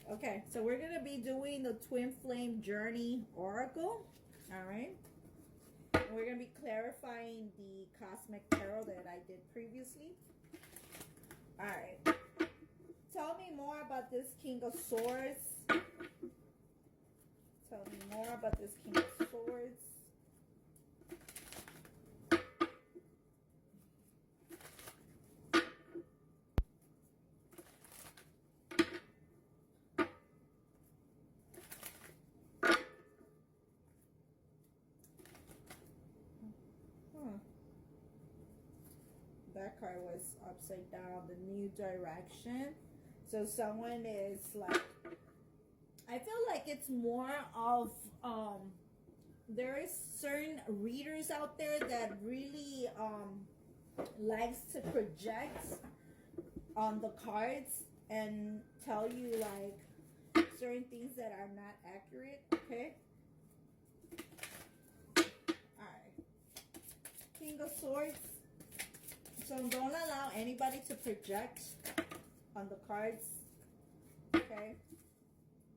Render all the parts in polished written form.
Okay, so we're going to be doing the Twin Flame Journey Oracle. All right. And we're going to be clarifying the Cosmic Tarot that I did previously. All right. Tell me more about this King of Swords. Tell me more about this King of Swords. That card was upside down, the new direction. So someone is like, I feel like it's more of there is certain readers out there that really likes to project on the cards and tell you like certain things that are not accurate. Okay. All right. King of Swords. So don't allow anybody to project on the cards. Okay.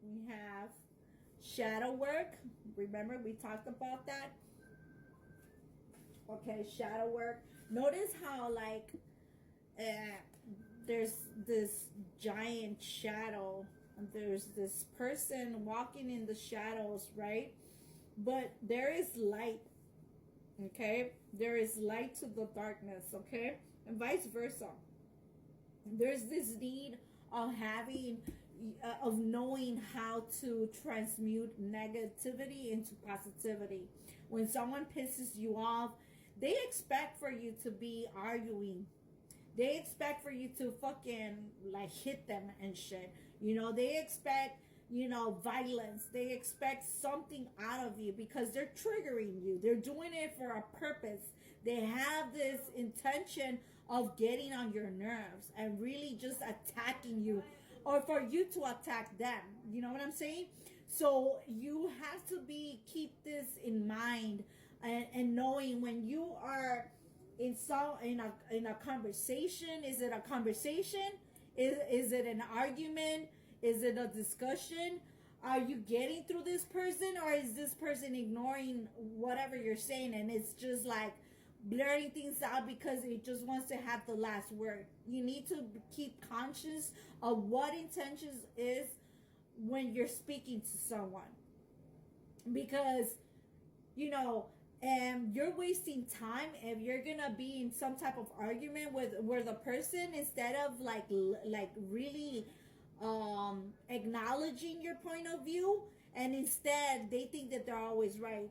We have shadow work. Remember we talked about that. Okay, shadow work. Notice how like there's this giant shadow. There's this person walking in the shadows, right? But there is light. Okay, there is light to the darkness. Okay, and vice versa. There's this need of having of knowing how to transmute negativity into positivity. When someone pisses you off, they expect for you to be arguing. They expect for you to fucking like hit them and shit. You know, they expect, you know, violence. They expect something out of you because they're triggering you. They're doing it for a purpose. They have this intention of getting on your nerves and really just attacking you, or for you to attack them. You know what I'm saying? So you have to keep this in mind, and knowing when you are in a conversation. Is it a conversation? Is it an argument? Is it a discussion? Are you getting through this person, or is this person ignoring whatever you're saying and it's just like blurring things out because it just wants to have the last word? You need to keep conscious of what intentions is when you're speaking to someone, because you know, and you're wasting time if you're gonna be in some type of argument with where the person, instead of like really acknowledging your point of view, and instead they think that they're always right.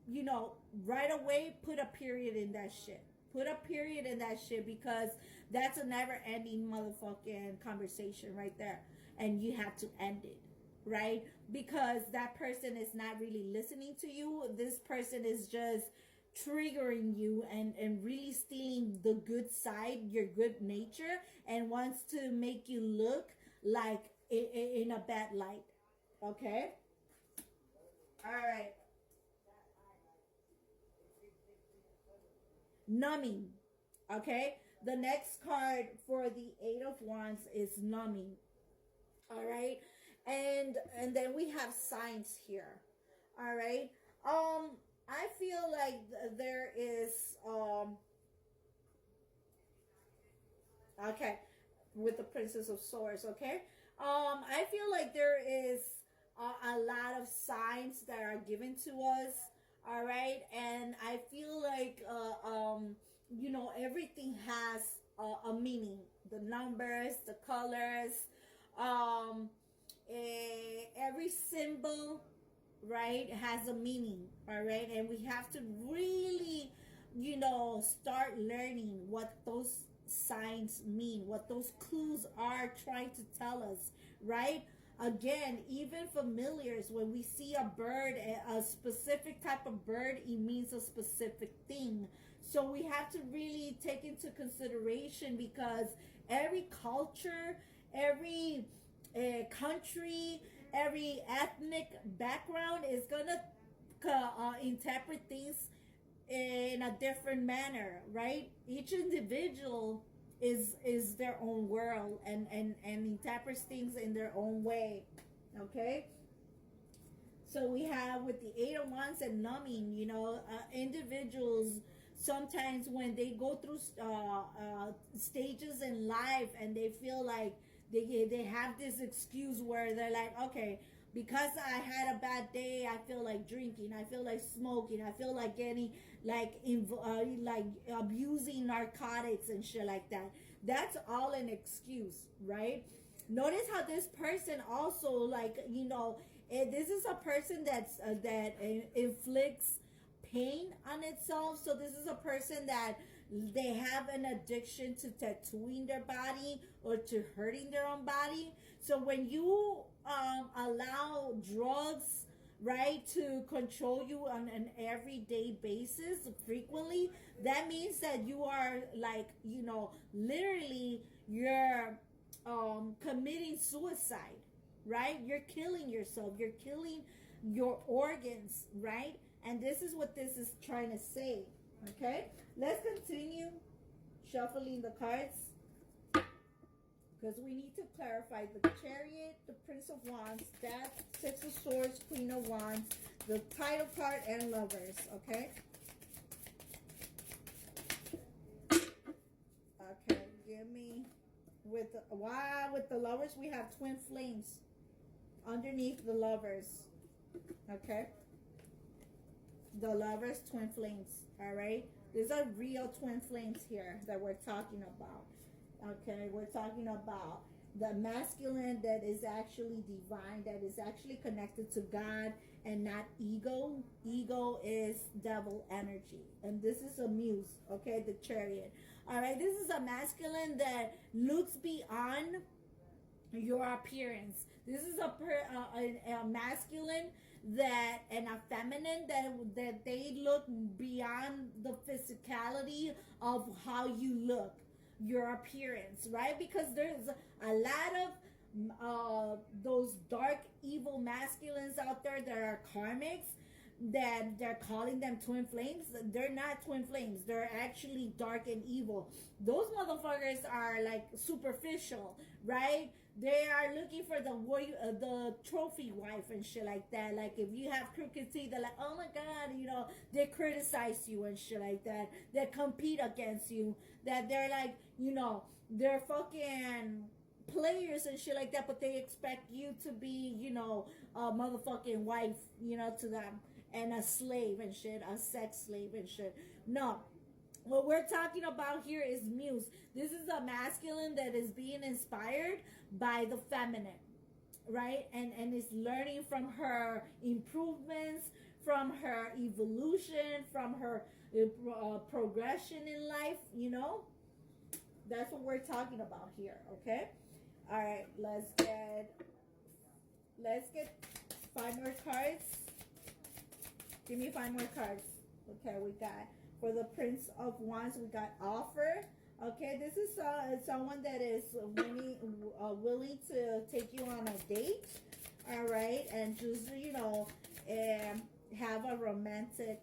You know, right away put a period in that shit. Put a period in that shit, because that's a never ending motherfucking conversation right there, and you have to end it, right? Because that person is not really listening to you. This person is just triggering you and really stealing the good side, your good nature, and wants to make you look like in a bad light. Okay? All right. Numbing. Okay? The next card for the Eight of Wands is numbing. All right? And then we have signs here. All right? I feel like there is okay, with the Princess of Swords, okay? I feel like there is a lot of signs that are given to us, all right? And I feel like, you know, everything has a meaning. The numbers, the colors, every symbol, right, has a meaning, all right? And we have to really, you know, start learning what those signs mean, what those clues are trying to tell us, right? Again, even familiars, when we see a bird, a specific type of bird, it means a specific thing. So we have to really take into consideration, because every culture, every country, every ethnic background is gonna interpret things in a different manner, right? Each individual is their own world, and interprets things in their own way. Okay. So we have with the Eight of Wands and numbing, individuals sometimes when they go through stages in life and they feel like they have this excuse where they're like, okay, because I had a bad day, I feel like drinking, I feel like smoking, I feel like getting like abusing narcotics and shit like that. That's all an excuse, right? Notice how this person also, like, this is a person that inflicts pain on itself. So this is a person that they have an addiction to tattooing their body or to hurting their own body. So when you allow drugs, right, to control you on an everyday basis frequently, that means that you are like, literally you're committing suicide, right? You're killing yourself, you're killing your organs, right? And this is what this is trying to say. Okay, let's continue shuffling the cards, because we need to clarify the Chariot, the Prince of Wands, Death, Six of Swords, Queen of Wands, the title card, and Lovers. Okay. Okay, give me with the Lovers we have twin flames underneath the Lovers. Okay. The Lovers, twin flames. All right. These are real twin flames here that we're talking about. Okay. We're talking about the masculine that is actually divine, that is actually connected to God and not ego. Ego is devil energy. And this is a muse. Okay. The Chariot. All right. This is a masculine that looks beyond your appearance. This is a masculine that and a feminine that they look beyond the physicality of how you look, your appearance, right? Because there's a lot of those dark evil masculines out there that are karmics, that they're calling them twin flames. They're not twin flames, they're actually dark and evil. Those motherfuckers are like superficial, right? They are looking for the trophy wife and shit like that. Like if you have crooked teeth, they're like, oh my god, they criticize you and shit like that. They compete against you. That they're like, they're fucking players and shit like that, but they expect you to be, a motherfucking wife, to them, and a slave and shit, a sex slave and shit. No. What we're talking about here is muse. This is a masculine that is being inspired by the feminine, right? And is learning from her improvements, from her evolution, from her progression in life, That's what we're talking about here, okay? All right, let's get 5 more cards. Give me 5 more cards. Okay, we got for the Prince of Wands, we got offer. Okay, this is someone that is willing to take you on a date. All right, and just have a romantic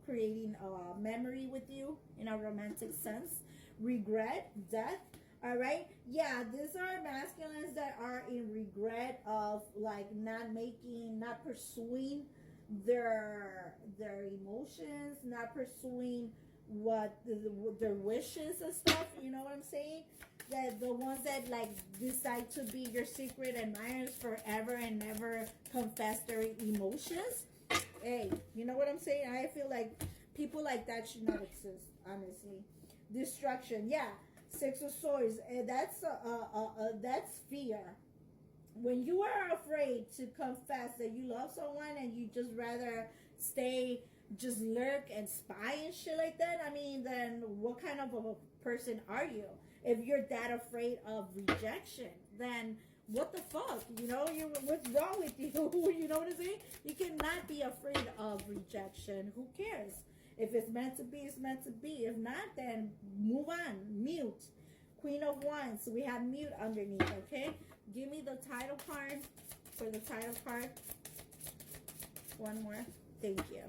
creating a memory with you in a romantic sense. Regret, death. All right, yeah, these are masculines that are in regret of like not pursuing their emotions, not pursuing their wishes and stuff. You know what I'm saying? That the ones that like decide to be your secret admirers forever and never confess their emotions. Hey, you know what I'm saying? I feel like people like that should not exist, honestly. Destruction, yeah. 6 of Swords, that's fear. When you are afraid to confess that you love someone and you just rather just lurk and spy and shit like that, I mean, then what kind of a person are you? If you're that afraid of rejection, then what the fuck? What's wrong with you? You know what I'm saying? You cannot be afraid of rejection. Who cares? If it's meant to be, it's meant to be. If not, then move on. Mute. Queen of Wands. We have mute underneath, okay? Give me the title card for the title card. One more. Thank you.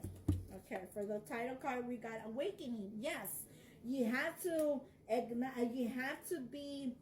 Okay, for the title card, we got awakening. Yes. You have to be